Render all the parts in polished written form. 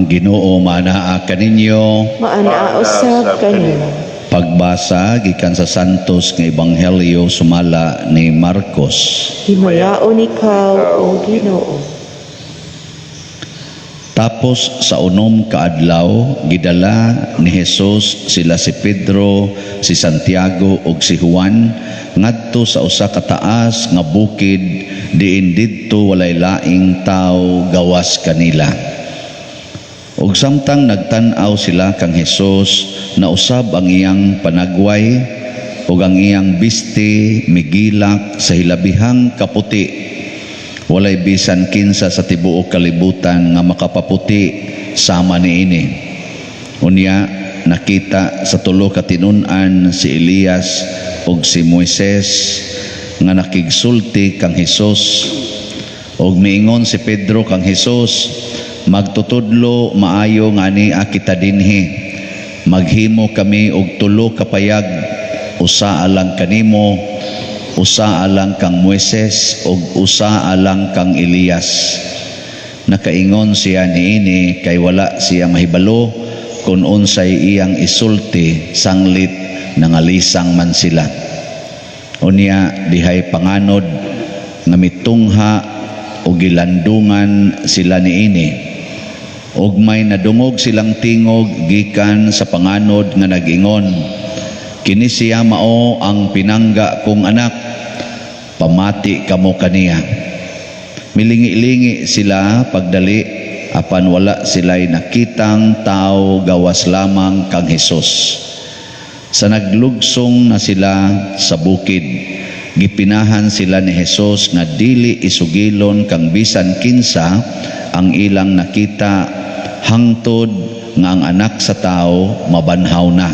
Ginoo manaa kaninyo. Maanaa usab kanimo. Pagbasa gikan sa Santos nga Ebanghelyo sumala ni Marcos. Himayaon ikaw, O Ginoo. Tapos sa unom ka adlaw gidala ni Jesus sila si Pedro, si Santiago ug si Juan ngadto sa usa ka taas nga bukid diin didto walay laing tawo gawas kanila. Ug samtang nagtan-aw sila kang Hesus na usab ang iyang panagway ug ang iyang biste migilak sa hilabihang kaputi, walay bisan kinsa sa tibuok kalibutan nga makapaputi sama niini. Unya nakita sa tulo ka tinun-an si Elias ug si Moises nga nakigsulti kang Hesus. Ug miingon si Pedro kang Hesus, magtutudlo maayo nga ni kita dinhi, maghimo kami og tulo ka payag, usa alang kanimo, usa alang kang Moises ug usa alang kang Elias. Nakaingon siya niini kay wala siya mahibalo kung unsay iyang isulti sanglit nangalisang man sila. Unya dihay panganod nga mitungha o gilandungan sila niini. Ug may nadungog silang tingog gikan sa panganod nga nag-ingon, kini siya mao ang pinangga kong anak, pamati kamo kaniya. Milingi-lingi sila pagdali apan wala sila'y nakitang tao gawas lamang kang Hesus. Sa naglugsong na sila sa bukid, gipinahan sila ni Hesus nga dili isugilon kang bisan kinsa ang ilang nakita hangtod nga ang anak sa tao mabanhaw na.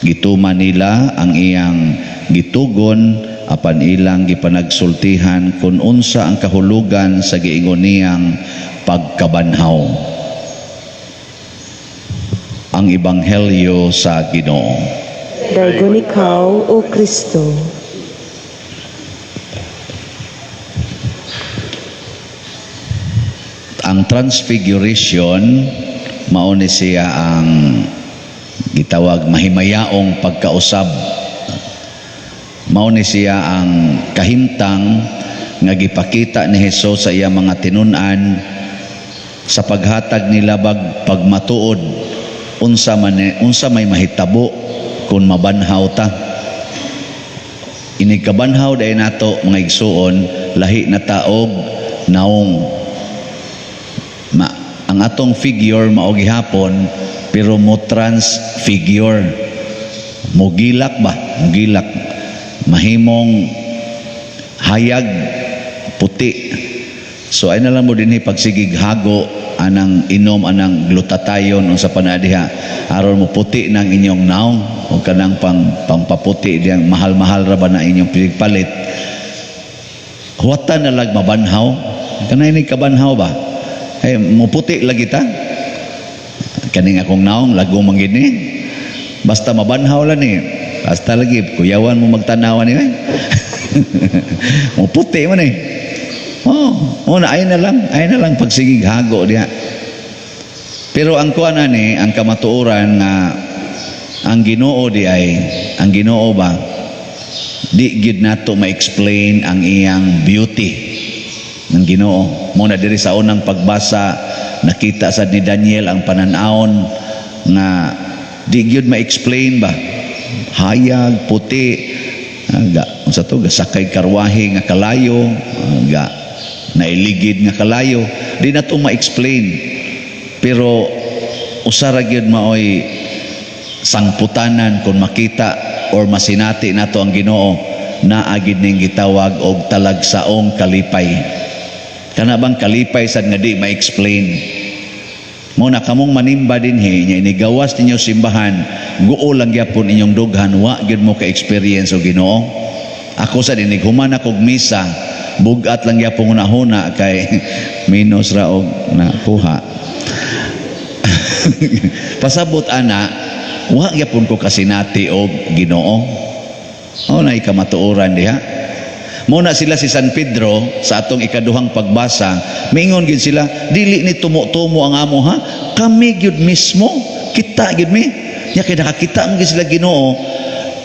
Gituman nila ang iyang gitugon apan ilang gipanagsultihan kung unsa ang kahulugan sa giingon niyang pagkabanhaw. Ang Ebanghelyo sa Ginoo. Daygon ikaw, O Kristo. Ang transfiguration mao ni siya ang gitawag mahimayaong pagkausab. Mao ni siya ang kahimtang nga gipakita ni Hesus sa iya mga tinun-an sa paghatag nila pagmatuod unsa may mahitabo kung mabanhaw ta. Inig kabanhaw dahil nato mga igsuon lahi na taog naong. Ang atong figure mao gihapon pero mo transfigure, mo gilak ba, mo gilak, mahimong hayag puti. So ay na lang mo dinhi pagsigig hago anang inom anang glutathione unsa pa na diha aron mo puti ng inyong naong o kanang pangpaputi diyang mahal-mahal ra ba na inyong pinigpalit. Huwata na lag mabanhaw, kanay ni kabanhaw ba? Ay, muputi lagi ta. Kaning akong naong lago manggini. Basta mabanhaw lang ni. Basta lagi kuyawan mo magtanawan ni. Muputi man eh. Oh, na ay na lang pagsigig hago diha. Pero ang kuan ani, ang kamatuoran nga ang Ginoo ang Ginoo ba di gid nato ma-explain ang iyang beauty ng Ginoo. Muna diri sa unang pagbasa nakita sa ni Daniel ang pananaon nga di gyud ma-explain ba, hayag puti unsa to gasakay karwahe nga kalayo nailigid nga kalayo, di na to ma-explain. Pero usara gyud maoy sangputanan kung makita or masinati nato ang Ginoo, naagid ning gitawag og talagsaong kalipay. Kana bang kalipay sad nga di ma-explain. Mo na kamong manimba dinhi nya inigawas ninyo simbahan, guo lang gyapon inyong dughan, wa gyud mo ka experience og Ginoo. Ako sa dinig human ako og misa, bugat lang gyapon una-huna kay minus ra og nakuha. Pasabot ana, wa gyapon ko kasinati og Ginoo. O na ikamatuoran diha. Muna sila si San Pedro sa atong ikaduhang pagbasa, mingon gid sila, dili ni tumo-tumo ang amo ha, kami gyud mismo, kita gyud mi. Nya kay nakakita ang sila Ginoo,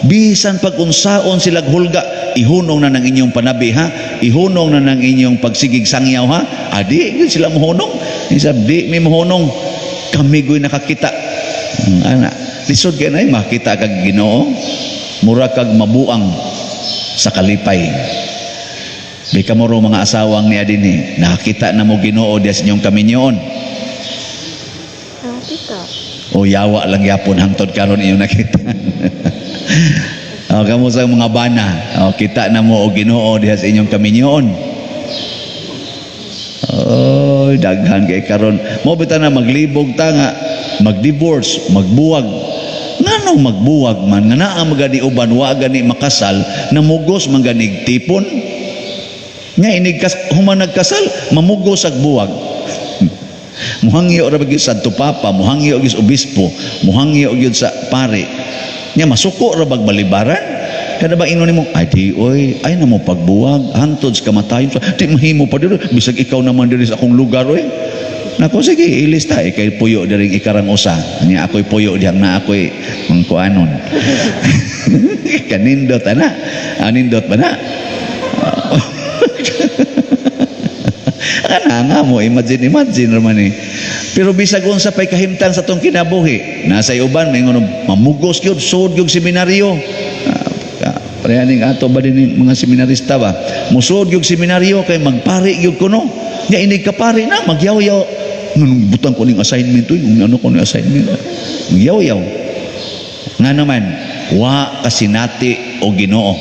bisan pag unsaon sila hulga, ihunong na ng inyong panabi ha, ihunong na ng inyong pagsigig sangyaw ha. Adi gyud sila mohunong. Isa di mi mohunong, kami gyud nakakita. Ana, lisod kay nay makita kag Ginoo, mura kag mabuang sa kalipay. Di ka mo mga asawang niya din nakakita na mo Ginoo diya sa inyong kaminyoon. Nakita. O yawa lang yapon hangtod karon inyong nakita. O kamo sa mga bana, o kita na mo o Ginoo diya sa inyong kaminyoon. Oh, daghan kay karon. Mo bitaw na maglibog ta nga, mag-divorce, magbuwag. Nganong magbuwag man nga naa magani uban wa gani makasal, namugos man ganig tipon. Nga inigkas human nagkasal mamugos ag buwag. Muhangyo ra gyud sa Santo Papa, muhangyo gyud sa obispo, muhangyo gyud sa pare. Nya masuko ra bag balibaran. Kada ba ingon nimo, ay di oy, ay na mo pagbuwag, hantod sa kamatayon. Di mahimo pa dito, bisag ikaw naman diri sa akong lugar oy. Nako sige, ilista kay puyo diring ikarang usa. Nya ako'y puyo diyang na ako'y mangkuanon. Kanindot ana. Anindot ba na? Ana nga mo, imagine naman Pero bisag unsa pay kahimtang sa tong kinabuhi, nasa uban may ngono mamugos gyud sud gyud seminaryo. Parehaning ato ba din mga seminarista ba? Musud gyud seminaryo kay magpari gyud kuno. Nya inig ka pari na magyaw-yaw. Nganong butang ko ning assignment oy, ano ko ning assignment. Magyaw-yaw. Nga naman, wa kasinati o Ginoo.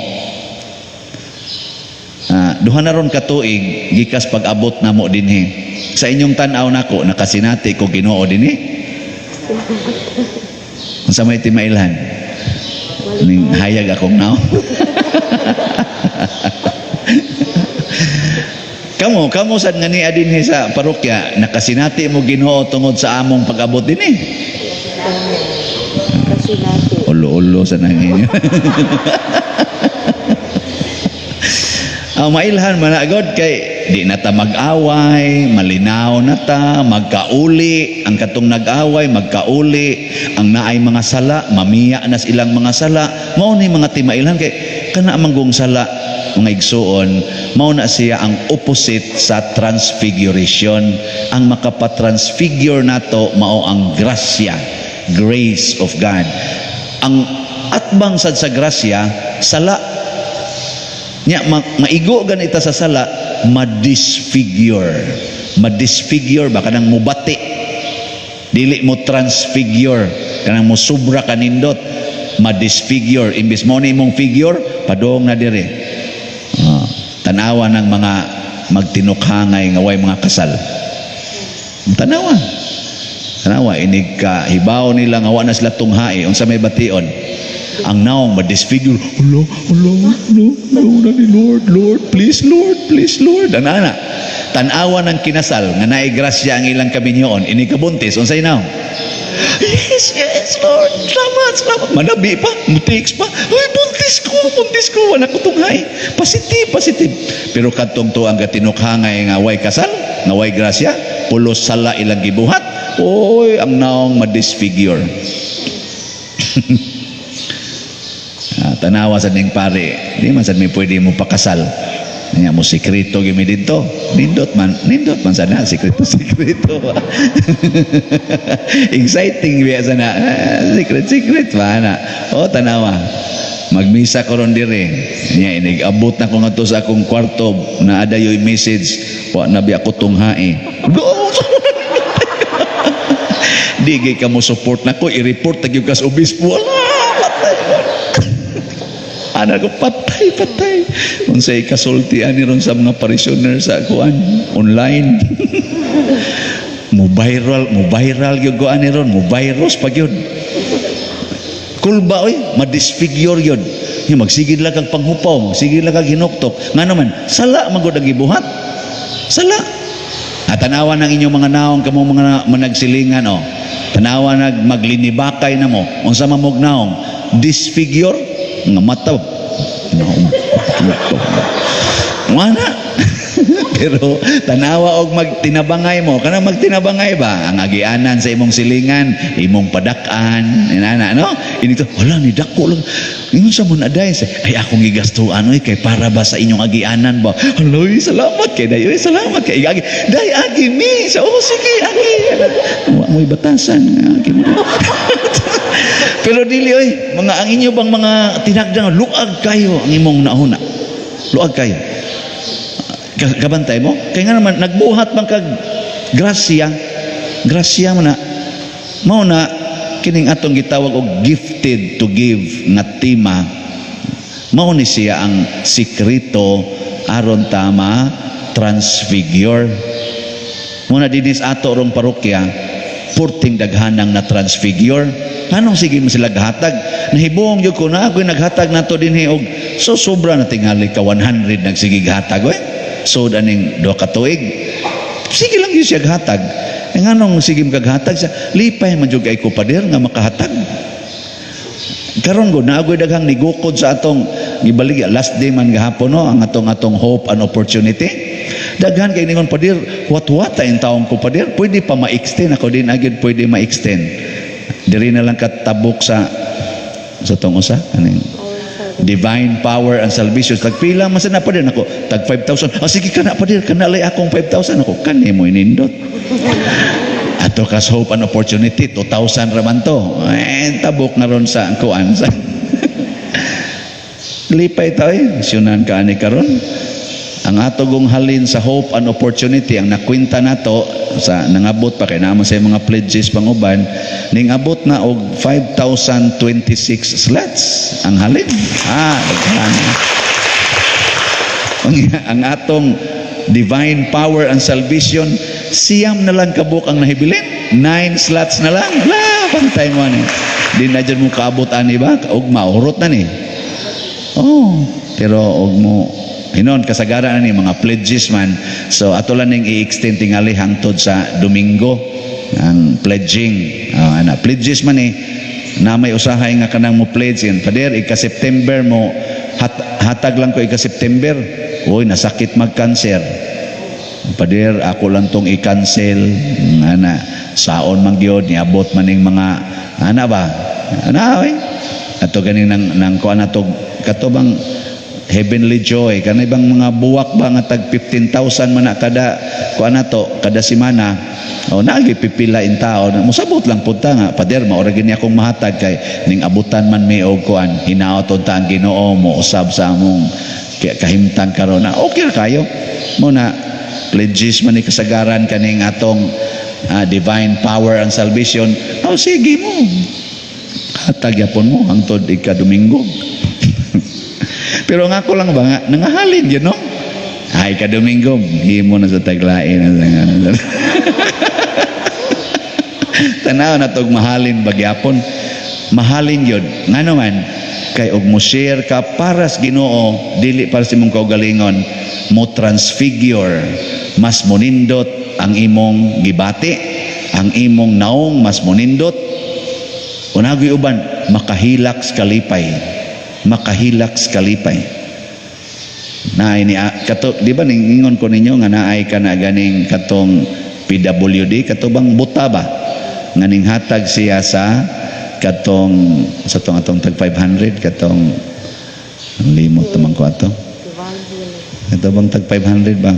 Duha na ron katuig gikas pag-abot na mo dinhi. Sa inyong tan-aw nako nakasinati ko Ginoo dinhi. Unsa may timailhan? Ning hayag akong naw. Kamo sad nga ni adinhi sa parokya nakasinati mo Ginoo tungod sa among pag-abot dinhi. Kasinati. Ulo-ulo sa nangin. Ang mailhan managod kay di na ta mag-away, malinaw na ta, magkauli, ang katong nag-away, magkauli, ang naay mga sala, mamiya na ilang mga sala, mao ni mga timailhan kay kana manggong sala mga igsuon, mao na siya ang opposite sa transfiguration. Ang makapatransfigure nato mao ang grasya, grace of God. Ang atbang sad sa grasya, sala nya maigo ganita sa sala, madisfigure ba kanang mubati, dili mo transfigure kanang mo sobra kanindot, madisfigure imbis mo ni mong figure padong na dire. Tanawa ng mga magtinukhangay nga way mga kasal, tanawa inig ka hibaw nila nga wa na sila tunghae unsa may bation. Ang naong madisfigure, no, Lord, please Lord. Ana, tanawa ng kinasal nga naay grasya ang ilang kaminyoon, ini kabuntis, unsay naw? Yes, Lord, salamat. Manabi pa, mutiks pa. Uy, buntis ko, wala ko tunghay. Positive. Pero kadtong to ang gatinukhangay nga way kasal, nga way grasya, pulos sala ilang gibuhat. Oy, ang naong madisfigure. Tanawa sa ning pare, di man sad mi pwede mo pakasal. Nya mo sikreto gimi dito. Nindot man sana sikreto. Exciting biya sana. Secret ba na. O tanawa. Magmisa ko ron dire. Nya inig abot na ko ngadto sa akong kwarto na adayoy message wa na bi ako tunghae. Di gay ka mo support na ko, i-report tag yung kas obispo. Wala, patay. Anak ko, patay. Kung sa'y kasultian ni ron sa mga parishioner sa kuan, online. mo viral yung kuan ni ron, mo virus pag yun. Kulba, ma-disfigure yun. Yung magsigid lang kag panghupaw, magsigid lang kag hinuktok. Nga naman, sala magod ang gibuhat. Sala. At tanawa ng inyong mga naong kamo mga managsilingan tanawa maglinibakay na mo unsa mamog naong disfigure nga mata wala. Pero tanawa og magtinabangay mo kanang magtinabangay ba ang agianan sa imong silingan imong padak-an inana no inito wala ni dako lang ingon sa mun aday ay akong gigastuan kay para ba sa inyong agianan ba haloy salamat kay dayoy salamat kay agi day agi mi sa sige agi mo batasan agi pero dili mga ang inyo bang mga tinagdang luag kayo ang imong nauna luag kayo kabantay mo kaya nga naman nagbuhat man kag grasya mo na mao na kining atong gitawag og gifted to give nga tema mao ni siya ang sikreto aron tama transfigure muna dinis ato rong parokya purting daghanang na transfigure anong sige mo sila gahatag nahibong jud ko na ako'y naghatag nato dinhi og so sobra na tingali ka 100 nagsige gahatag so daning 2 ka tuig sige lang yun siya hatag nga nung sige maghatag siya lipay man jud kay ko pader nga makahatag karon go naagoy daghang nigukod sa atong gibalig last day man gahapon ang atong hope and opportunity daghan kay ningon pader what ang taong ko pader pwede pa ma-extend ako din agad pwede ma-extend diri na lang katabok sa tong usa kaning divine power and salvation tagpila man sa na pa din ako tag 5,000 sige kana pa din kanalay akong 5,000 ako kani mo inindot ato kas hope and opportunity 2,000 raman to tabok na ron sa kuan sa lipay tayo syunan ka ani karon ang atong halin sa hope and opportunity ang nakwenta nato sa nangabot pa kay naman sa mga pledges panguban ning abot na og 5,026 slots ang halin ang atong divine power and salvation siyam na lang kabuk ang nahibilin 9 slots na lang pantay mo ni di na dyan mo kaabot ani ba og maurot na ni pero og mo hinon kasagaran na ni mga pledges man so ato lang ning i-extend tingali hangtod sa Domingo ang pledging pledges man na may usahay nga kanang mo pledge pader ika-September mo hatag lang ko ika-September nasakit mag-cancer pader ako lang tong i-cancel saon man gyud niabot man ning mga ato ganing nang kuan ato katubang heavenly joy kanay bang mga buwak ba nga tag 15,000 man na kada kuan nato kada semana nagipipila in tao musabot lang punta nga pader maura gini akong mahatag kay ning abutan man may og kuan hinaot unta ang Ginoo mo usab sa among kahimtang karon okay kayo mo na pledges man ni kasagaran kaning atong divine power and salvation sige mo hatag yapon mo hangtod ika-Domingo pero nga ko lang ba nga nangahalin yun ay ka-Domingo himo na sa taglain tanaw na tog mahalin bagyapon mahalin yun nga naman kay og mo share ka para sa Ginoo dili para sa imong kaugalingon mo transfigure mas monindot ang imong gibati ang imong naong mas monindot unagoy uban makahilak na ini kato di ba ningon ko ninyo nga naay ka na ganing katong PWD katubang buta ba nga ning hatag siya sa katong sa atong tag 500 katong limot tamang ko ato katubang tag 500 ba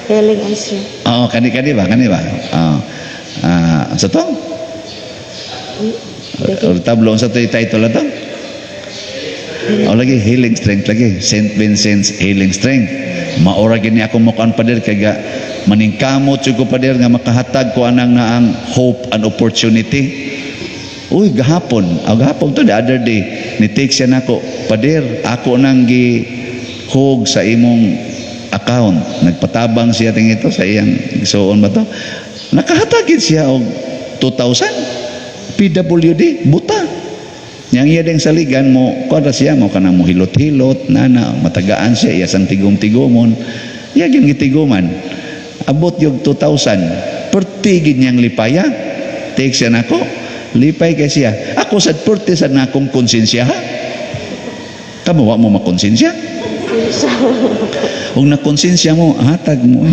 healing and strength kani ba sa to tablo sa title ato lagi healing strength lagi Saint Vincent's healing strength maura gini ako mukaan pader kay maningkamot jud ko pader nga makahatag ko anang na ang hope and opportunity. Uy, gahapon to the other day, ni-text siya nako, pader, ako nang hug sa imong account. Nagpatabang siya ting ito sa iyang suon ba to. Nakahatagid siya og 2,000 PWD buta. Yang iya ding saligan mo, kada siya mo kanang mo hilot-hilot, nana matagaan siya iya sang tigom-tigomon. Iya gyud gitiguman. Abot yung 2,000. Pertigid niyang lipaya. Text siya nako, lipay kay siya. Ako sad perti sad na akong konsensya ha. Kamu wa mo makonsensya? Kung nakonsensya mo, hatag mo.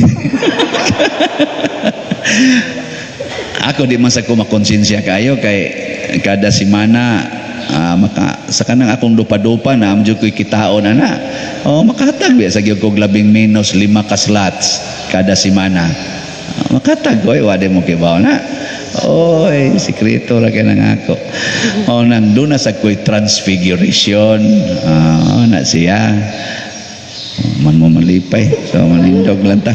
Ako di man sa ko makonsensya kayo kay kada semana sa kanang akong dupa-dupa na amjo ko'y kitaon na. Makahatag biya sa gyud kog labing minus 5 ka slots kada semana. Makatag ko wade mo kibaw na. Oy, sikreto ra kay nang ako. Nang duna sa ko'y transfiguration. Na siya. Man mo malipay. So manindog lang ta.